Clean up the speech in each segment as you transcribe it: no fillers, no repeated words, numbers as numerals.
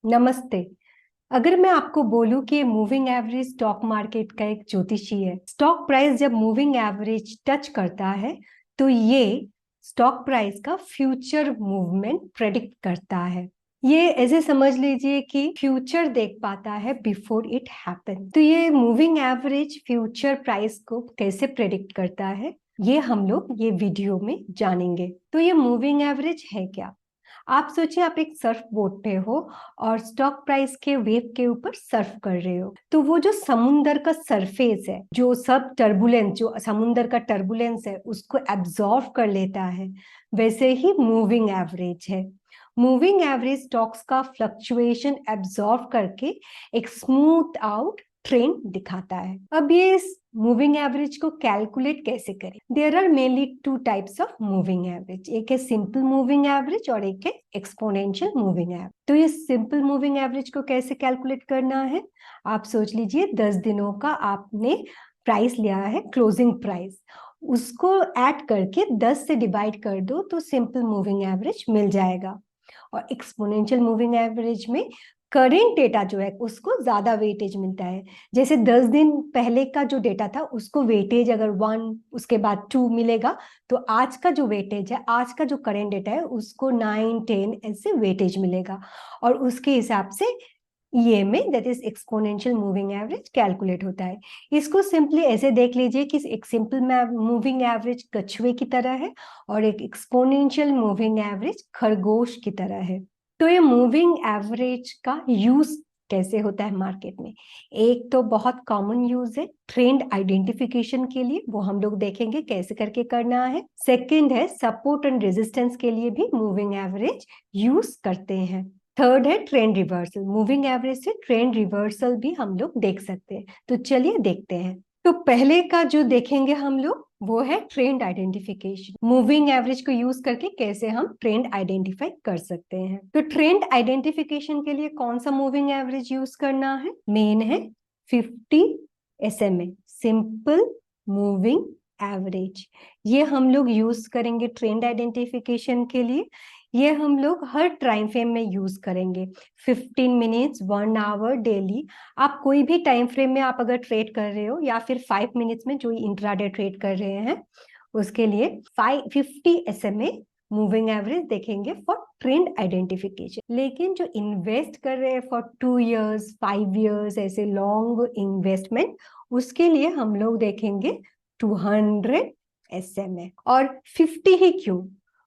नमस्ते। अगर मैं आपको बोलूं कि मूविंग एवरेज स्टॉक मार्केट का एक ज्योतिषी है। स्टॉक प्राइस जब मूविंग एवरेज टच करता है तो ये स्टॉक प्राइस का फ्यूचर मूवमेंट प्रेडिक्ट करता है। ये ऐसे समझ लीजिए कि फ्यूचर देख पाता है बिफोर इट हैपन। तो ये मूविंग एवरेज फ्यूचर प्राइस को कैसे प्रेडिक्ट करता है, ये हम लोग ये वीडियो में जानेंगे। तो ये मूविंग एवरेज है क्या? आप सोचिए, आप एक सर्फ बोट पे हो और स्टॉक प्राइस के वेव के ऊपर सर्फ कर रहे हो। तो वो जो समुंदर का सरफेस है, जो सब टर्बुलेंस, जो समुंदर का टर्बुलेंस है, उसको एब्जॉर्व कर लेता है। वैसे ही मूविंग एवरेज है। मूविंग एवरेज स्टॉक्स का फ्लक्चुएशन एब्जॉर्व करके एक स्मूथ आउट ट्रेंड दिखाता है। अब ये मूविंग एवरेज को कैलकुलेट कैसे करें? There are mainly two types of moving average. एक है सिंपल मूविंग एवरेज और एक है एक्सपोनेंशियल मूविंग एवरेज। तो ये सिंपल मूविंग एवरेज को कैसे कैलकुलेट करना है? आप सोच लीजिए 10 दिनों का आपने प्राइस लिया है, क्लोजिंग प्राइस, उसको ऐड करके 10 से डिवाइड कर दो तो सिंपल मूविंग एवरेज मिल जाएगा। और एक्सपोनेंशियल मूविंग एवरेज में करेंट डेटा जो है उसको ज्यादा वेटेज मिलता है। जैसे 10 दिन पहले का जो डेटा था उसको वेटेज अगर 1, उसके बाद 2 मिलेगा, तो आज का जो वेटेज है, आज का जो करेंट डेटा है, उसको 9, 10 ऐसे वेटेज मिलेगा। और उसके हिसाब से ये में that is exponential moving average calculate होता है। इसको सिंपली ऐसे देख लीजिए कि एक सिंपल मूविंग एवरेज कछुए की तरह है और एक एक्सपोनेंशियल मूविंग एवरेज खरगोश की तरह है। तो ये मूविंग एवरेज का यूज कैसे होता है मार्केट में? एक तो बहुत कॉमन यूज है ट्रेंड आइडेंटिफिकेशन के लिए, वो हम लोग देखेंगे कैसे करके करना है। सेकंड है सपोर्ट एंड रेजिस्टेंस के लिए भी मूविंग एवरेज यूज करते हैं। थर्ड है ट्रेंड रिवर्सल। मूविंग एवरेज से ट्रेंड रिवर्सल भी हम लोग देख सकते हैं। तो चलिए देखते हैं। तो पहले का जो देखेंगे हम लोग वो है ट्रेंड आइडेंटिफिकेशन। मूविंग एवरेज को यूज करके कैसे हम ट्रेंड आइडेंटिफाई कर सकते हैं। तो ट्रेंड आइडेंटिफिकेशन के लिए कौन सा मूविंग एवरेज यूज करना है? मेन है 50 SMA, सिंपल मूविंग एवरेज। ये हम लोग यूज करेंगे ट्रेंड आइडेंटिफिकेशन के लिए। ये हम लोग हर टाइम फ्रेम में यूज करेंगे। 15 मिनट्स, 1 आवर डेली। आप कोई भी टाइम फ्रेम में आप अगर ट्रेड कर रहे हो या फिर 5 मिनट्स में जो इंट्राडे ट्रेड कर रहे हैं, उसके लिए 50 SMA मूविंग एवरेज देखेंगे फॉर ट्रेंड आइडेंटिफिकेशन। लेकिन जो इन्वेस्ट कर रहे हैं फॉर 2 इयर्स, 5 इयर्स, ऐसे लॉन्ग इन्वेस्टमेंट, उसके लिए हम लोग देखेंगे 200 SMA। और 50 ही क्यों?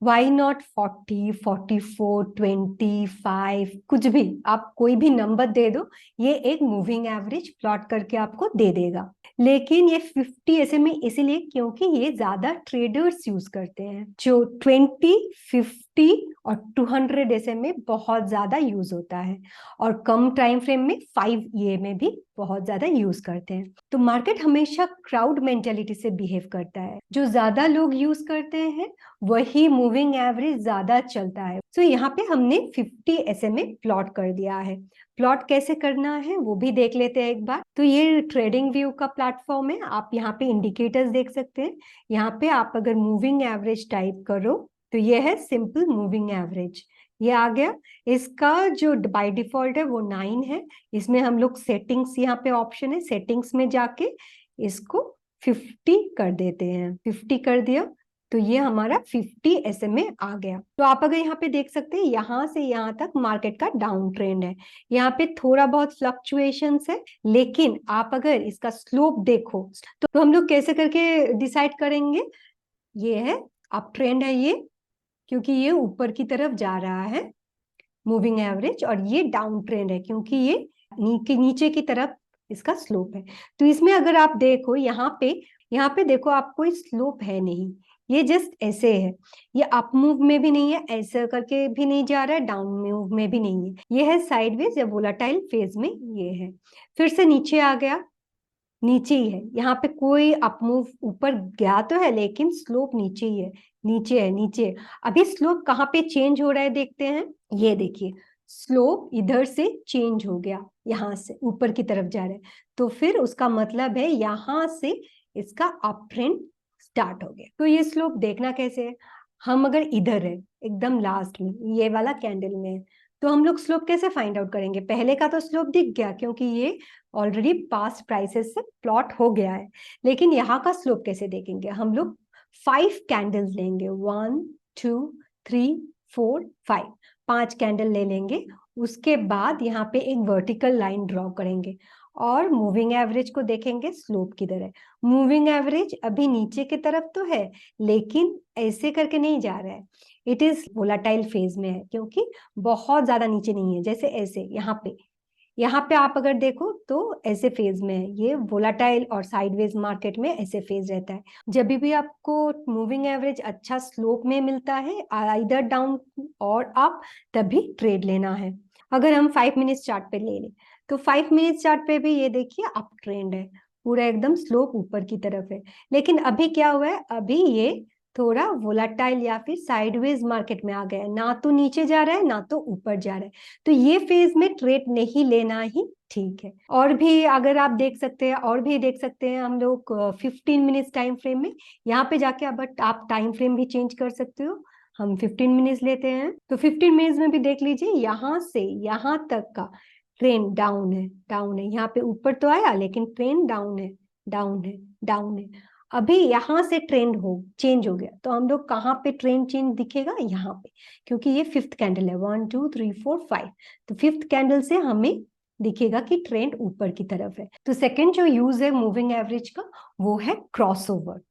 Why not 40, 44, 25? कुछ भी, आप कोई भी नंबर दे दो, ये एक मूविंग एवरेज प्लॉट करके आपको दे देगा। लेकिन ये 50 ऐसे में इसीलिए क्योंकि ये ज्यादा ट्रेडर्स यूज करते हैं। जो 20, 50 और 200 ऐसे में बहुत ज्यादा यूज होता है। और कम टाइम फ्रेम में 5 ये में भी बहुत ज्यादा यूज करते हैं। तो मार्केट हमेशा क्राउड मेंटेलिटी से बिहेव करता है। जो ज्यादा लोग यूज करते हैं वही मूविंग एवरेज ज्यादा चलता है। तो यहाँ पे हमने 50 SMA प्लॉट कर दिया है। प्लॉट कैसे करना है वो भी देख लेते हैं एक बार। तो ये ट्रेडिंग व्यू का प्लेटफॉर्म है। आप यहाँ पे इंडिकेटर्स देख सकते हैं। यहाँ पे आप अगर मूविंग एवरेज टाइप करो तो ये है सिंपल मूविंग एवरेज, ये आ गया। इसका जो बाय डिफॉल्ट है वो 9 है। इसमें हम लोग सेटिंग्स, यहाँ पे ऑप्शन है, सेटिंग्स में जाके इसको 50 कर देते हैं। 50 कर दिया तो ये हमारा 50 SMA आ गया। तो आप अगर यहाँ पे देख सकते हैं, यहाँ से यहाँ तक मार्केट का डाउन ट्रेंड है। यहाँ पे थोड़ा बहुत फ्लक्चुएशंस है, लेकिन आप अगर इसका स्लोप देखो तो हम लोग कैसे करके डिसाइड करेंगे? ये है अप ट्रेंड है ये, क्योंकि ये ऊपर की तरफ जा रहा है मूविंग एवरेज, और ये डाउन ट्रेंड है क्योंकि ये नीचे की तरफ इसका स्लोप है। तो इसमें अगर आप देखो यहाँ पे देखो, आप कोई स्लोप है नहीं, ये जस्ट ऐसे है। ये अप मूव में भी नहीं है, ऐसे करके भी नहीं जा रहा है, डाउन मूव में भी नहीं है, ये है साइडवेज या वोलाटाइल फेज में ये है। फिर से नीचे आ गया, नीचे ही है। यहाँ पे कोई अप मूव ऊपर गया तो है लेकिन स्लोप नीचे ही है, नीचे है, नीचे। अभी स्लोप कहाँ पे चेंज हो रहा है देखते हैं। ये देखिए, स्लोप इधर से चेंज हो गया, यहाँ से ऊपर की तरफ जा रहा है। तो फिर उसका मतलब है यहाँ से इसका अप ट्रेंड स्टार्ट हो गया। तो ये स्लोप देखना कैसे है? हम अगर इधर है एकदम लास्ट में, ये वाला कैंडल में है, तो हम लोग स्लोप कैसे फाइंड आउट करेंगे? पहले का तो स्लोप दिख गया क्योंकि ये ऑलरेडी पास्ट प्राइसेस से प्लॉट हो गया है, लेकिन यहाँ का स्लोप कैसे देखेंगे? हम लोग 5 कैंडल्स लेंगे, 1 2 3 4 5, 5 कैंडल ले लेंगे। उसके बाद यहाँ पे एक वर्टिकल लाइन ड्रॉ करेंगे और मूविंग एवरेज को देखेंगे स्लोप किधर है। मूविंग एवरेज अभी नीचे की तरफ तो है, लेकिन ऐसे करके नहीं जा रहा है, इट इज वोलाटाइल फेज में है, क्योंकि बहुत ज्यादा नीचे नहीं है। जैसे ऐसे यहाँ पे आप अगर देखो तो ऐसे फेज में है, ये वोलाटाइल और साइडवेज मार्केट में ऐसे फेज रहता है। जब भी आपको मूविंग एवरेज अच्छा स्लोप में मिलता है, आइदर डाउन और अप, तभी ट्रेड लेना है। अगर हम 5 मिनट्स चार्ट पे ले लें तो 5 मिनट्स चार्ट पे भी ये देखिए अप ट्रेंड है, पूरा एकदम स्लोप ऊपर की तरफ है। लेकिन अभी क्या हुआ है, अभी ये थोड़ा वोलाटाइल या फिर साइडवेज मार्केट में आ गया है, ना तो नीचे जा रहा है ना तो ऊपर जा रहा है। तो ये फेज में ट्रेड नहीं लेना ही ठीक है। और भी अगर आप देख सकते हैं, और भी देख सकते हैं हम लोग 15 मिनट्स टाइम फ्रेम में। यहाँ पे जाके अब आप टाइम फ्रेम भी चेंज कर सकते हो। हम 15 मिनट्स लेते हैं, तो 15 मिनट्स में भी देख लीजिए, यहाँ से यहाँ तक का ट्रेंड डाउन है, डाउन है। यहाँ पे ऊपर तो आया लेकिन ट्रेंड डाउन है, डाउन है, डाउन है। अभी यहाँ से ट्रेंड हो चेंज हो गया, तो हम लोग कहाँ पे ट्रेंड चेंज दिखेगा? यहाँ पे, क्योंकि ये 5th कैंडल है, 1 2 3 4 5, तो 5th कैंडल से हमें दिखेगा कि ट्रेंड ऊपर की तरफ है। तो सेकंड जो यूज है मूविंग एवरेज का, वो है क्रॉसओवर।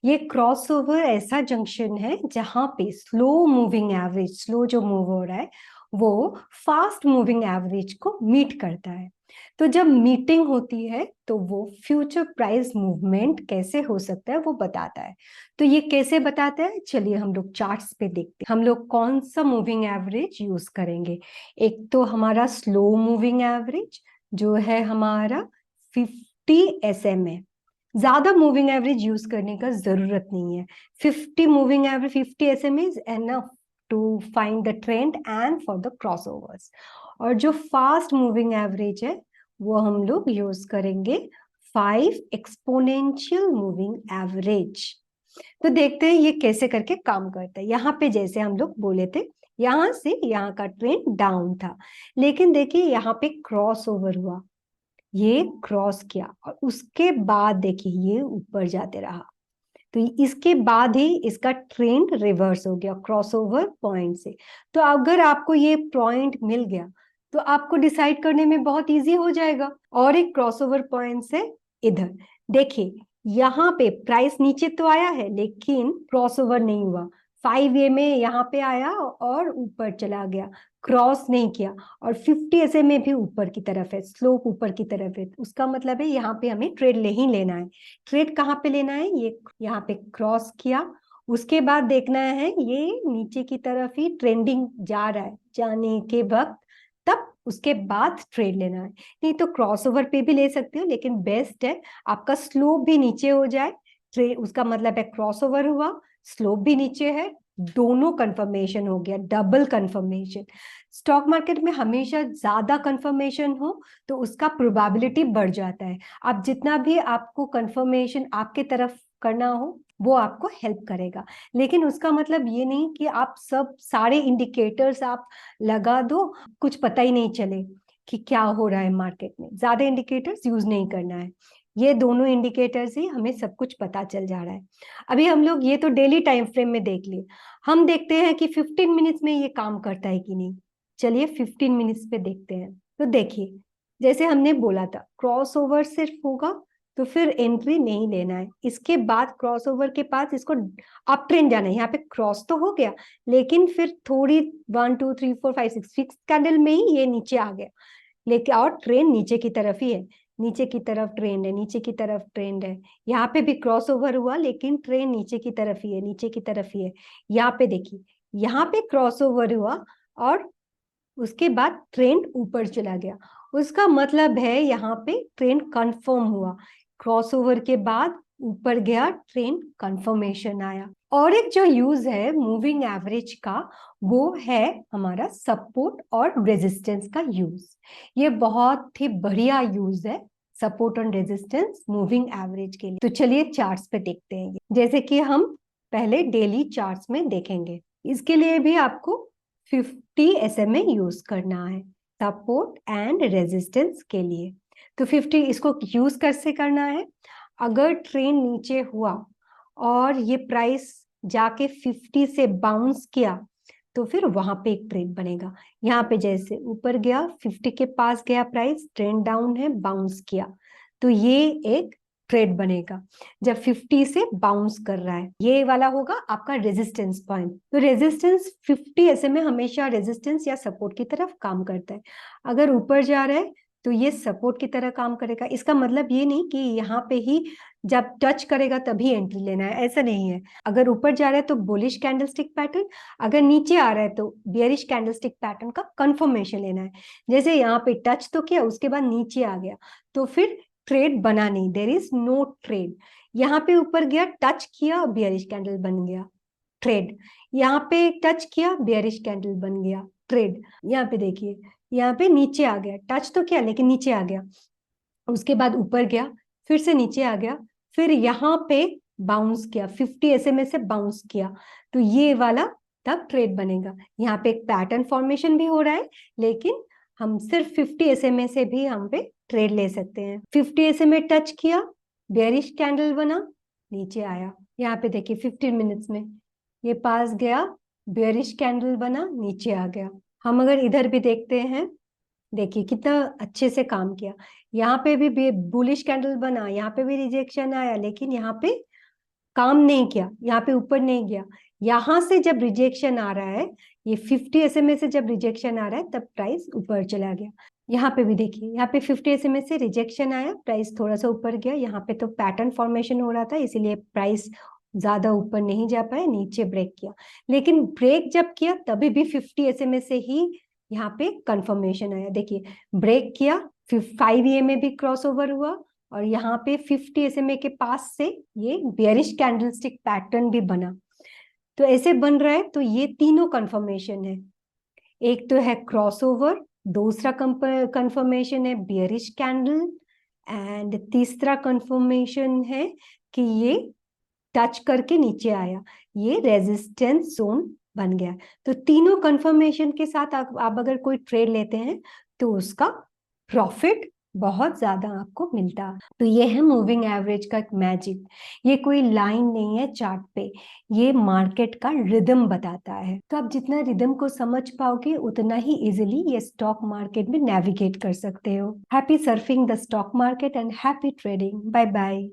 ये क्रॉसओवर ऐसा जंक्शन है जहां पे स्लो मूविंग एवरेज, स्लो जो मूव हो रहा है, वो फास्ट मूविंग एवरेज को मीट करता है। तो जब मीटिंग होती है तो वो फ्यूचर प्राइस मूवमेंट कैसे हो सकता है वो बताता है। तो ये कैसे बताता है, चलिए हम लोग चार्ट्स पे देखते हैं। हम लोग कौन सा मूविंग एवरेज यूज करेंगे? एक तो हमारा स्लो मूविंग एवरेज जो है हमारा 50 SMA। ज्यादा मूविंग एवरेज यूज करने का जरूरत नहीं है। 50 moving average, 50 SMA is enough to find the trend and for the crossovers. और जो फास्ट मूविंग एवरेज है वो हम लोग यूज करेंगे 5 एक्सपोनेंशियल मूविंग एवरेज। तो देखते हैं ये कैसे करके काम करता है। यहाँ पे जैसे हम लोग बोले थे, यहाँ से यहाँ का ट्रेंड डाउन था, लेकिन देखिए यहाँ पे क्रॉस ओवर हुआ, ये क्रॉस किया और उसके बाद देखिए ये ऊपर जाते रहा। तो इसके बाद ही इसका ट्रेंड रिवर्स हो गया क्रॉसओवर पॉइंट से। तो अगर आपको ये पॉइंट मिल गया तो आपको डिसाइड करने में बहुत इजी हो जाएगा। और एक क्रॉसओवर पॉइंट से इधर देखिए, यहाँ पे प्राइस नीचे तो आया है लेकिन क्रॉसओवर नहीं हुआ। 5A में यहाँ पे आया और ऊपर चला गया, क्रॉस नहीं किया। और 50 SMA भी ऊपर की तरफ है, स्लोप ऊपर की तरफ है। उसका मतलब है यहाँ पे हमें ट्रेड नहीं लेना है। ट्रेड कहाँ पे लेना है? ये यहाँ पे क्रॉस किया, उसके बाद देखना है ये नीचे की तरफ ही ट्रेंडिंग जा रहा है, जाने के वक्त तब उसके बाद ट्रेड लेना है। नहीं तो क्रॉसओवर पे भी ले सकते हो, लेकिन बेस्ट है आपका स्लोप भी नीचे हो जाए। ट्रेड उसका मतलब है क्रॉसओवर हुआ, स्लोप भी नीचे है, दोनों कंफर्मेशन हो गया, डबल कंफर्मेशन। स्टॉक मार्केट में हमेशा ज्यादा कंफर्मेशन हो तो उसका प्रोबेबिलिटी बढ़ जाता है। आप जितना भी आपको कंफर्मेशन आपके तरफ करना हो वो आपको हेल्प करेगा, लेकिन उसका मतलब ये नहीं कि आप सब सारे इंडिकेटर्स आप लगा दो, कुछ पता ही नहीं चले कि क्या हो रहा है मार्केट में। ज्यादा इंडिकेटर्स यूज नहीं करना है, ये दोनों इंडिकेटर्स ही हमें सब कुछ पता चल जा रहा है। अभी हम लोग ये तो डेली टाइम फ्रेम में देख लिए, हम देखते हैं कि 15 मिनट्स में ये काम करता है कि नहीं। चलिए 15 मिनट्स पे देखते हैं। तो देखिए जैसे हमने बोला था क्रॉसओवर सिर्फ होगा तो फिर एंट्री नहीं लेना है। इसके बाद क्रॉसओवर के पास इसको अप ट्रेंड जाना है। यहाँ पे क्रॉस तो हो गया लेकिन फिर थोड़ी 1 2 3 4 5 6 फिक्स कैंडल में ही ये नीचे आ गया, लेकिन और ट्रेंड नीचे की तरफ ही है, नीचे की तरफ ट्रेंड है, नीचे की तरफ ट्रेंड है। यहाँ पे भी क्रॉस ओवर हुआ लेकिन ट्रेंड नीचे की तरफ ही है, नीचे की तरफ ही है। यहाँ पे देखिए, यहाँ पे क्रॉस ओवर हुआ और उसके बाद ट्रेंड ऊपर चला गया, उसका मतलब है यहाँ पे ट्रेंड कंफर्म हुआ। क्रॉसओवर के बाद ऊपर गया, ट्रेंड कंफर्मेशन आया। और एक जो यूज है मूविंग एवरेज का, वो है हमारा सपोर्ट और रेजिस्टेंस का यूज। ये बहुत ही बढ़िया यूज है, सपोर्ट और रेजिस्टेंस मूविंग एवरेज के लिए। तो चलिए चार्ट्स पे देखते हैं, जैसे कि हम पहले डेली चार्ट्स में देखेंगे। इसके लिए भी आपको 50 SMA यूज करना है सपोर्ट एंड रेजिस्टेंस के लिए। तो 50 इसको यूज कैसे करना है, अगर ट्रेंड नीचे हुआ और ये प्राइस जाके 50 से बाउंस किया तो फिर वहां पे एक ट्रेंड बनेगा। यहाँ पे जैसे ऊपर गया 50 के पास गया प्राइस, ट्रेंड डाउन है, बाउंस किया, तो ये एक ट्रेड बनेगा जब 50 से बाउंस कर रहा है। ये वाला होगा आपका रेजिस्टेंस पॉइंट। तो रेजिस्टेंस 50 ऐसे में हमेशा रेजिस्टेंस या सपोर्ट की तरफ काम करता है। अगर ऊपर जा रहा है तो ये सपोर्ट की तरह काम करेगा। इसका मतलब ये नहीं कि यहाँ पे ही जब टच करेगा तभी एंट्री लेना है, ऐसा नहीं है। अगर ऊपर जा रहा है तो बुलिश कैंडलस्टिक पैटर्न, अगर नीचे आ रहा है तो बियरिश कैंडलस्टिक पैटर्न का कंफर्मेशन लेना है। जैसे यहाँ पे टच तो किया, उसके बाद नीचे आ गया, तो फिर ट्रेड बना नहीं, देर इज नो ट्रेड। यहाँ पे ऊपर गया, टच किया, बियरिश कैंडल बन गया, ट्रेड। यहाँ पे टच किया, बियरिश कैंडल बन गया, ट्रेड। यहाँ पे देखिए, यहाँ पे नीचे आ गया, टच तो किया लेकिन नीचे आ गया, उसके बाद ऊपर गया, फिर से नीचे आ गया, फिर यहाँ पे बाउंस किया, 50 SMA से बाउंस किया, तो ये वाला तब ट्रेड बनेगा। यहाँ पे एक पैटर्न फॉर्मेशन भी हो रहा है, लेकिन हम सिर्फ 50 SMA से भी हम पे ट्रेड ले सकते हैं। 50 SMA टच किया, बेयरिश कैंडल बना, नीचे आया। यहाँ पे देखिए 15 मिनट्स में ये पास गया, बेयरिश कैंडल बना, नीचे आ गया। हम अगर इधर भी देखते हैं, देखिए कितना अच्छे से काम किया। यहाँ पे भी बुलिश कैंडल बना, यहाँ पे भी रिजेक्शन आया, लेकिन यहाँ पे काम नहीं किया, यहाँ पे ऊपर नहीं गया। यहाँ से जब रिजेक्शन आ रहा है, ये 50 SMA से जब रिजेक्शन आ रहा है, तब प्राइस ऊपर चला गया। यहाँ पे भी देखिए, यहाँ पे 50 SMA से रिजेक्शन आया, प्राइस थोड़ा सा ऊपर गया। यहाँ पे तो पैटर्न फॉर्मेशन हो रहा था, इसीलिए प्राइस ज्यादा ऊपर नहीं जा पाया, नीचे ब्रेक किया। लेकिन ब्रेक जब किया तभी भी 50 SMA से ही यहाँ पे कंफर्मेशन आया। देखिए ब्रेक किया, 5 EMA भी क्रॉस ओवर हुआ, और यहाँ पे 50 SMA के पास से ये बेयरिश कैंडलस्टिक पैटर्न भी बना। तो ऐसे बन रहा है, तो ये तीनों कंफर्मेशन है। एक तो है क्रॉसओवर, दूसरा कंफर्मेशन है बेयरिश कैंडल, एंड तीसरा कंफर्मेशन है कि ये टच करके नीचे आया, ये रेजिस्टेंस जोन बन गया। तो तीनों कंफर्मेशन के साथ आप अगर कोई ट्रेड लेते हैं तो उसका प्रॉफिट बहुत ज्यादा आपको मिलता है। तो ये है मूविंग एवरेज का एक मैजिक। ये कोई लाइन नहीं है चार्ट पे, ये मार्केट का रिदम बताता है। तो आप जितना रिदम को समझ पाओगे उतना ही इजिली ये स्टॉक मार्केट में नेविगेट कर सकते हो। Happy surfing the stock market and happy trading. Bye bye.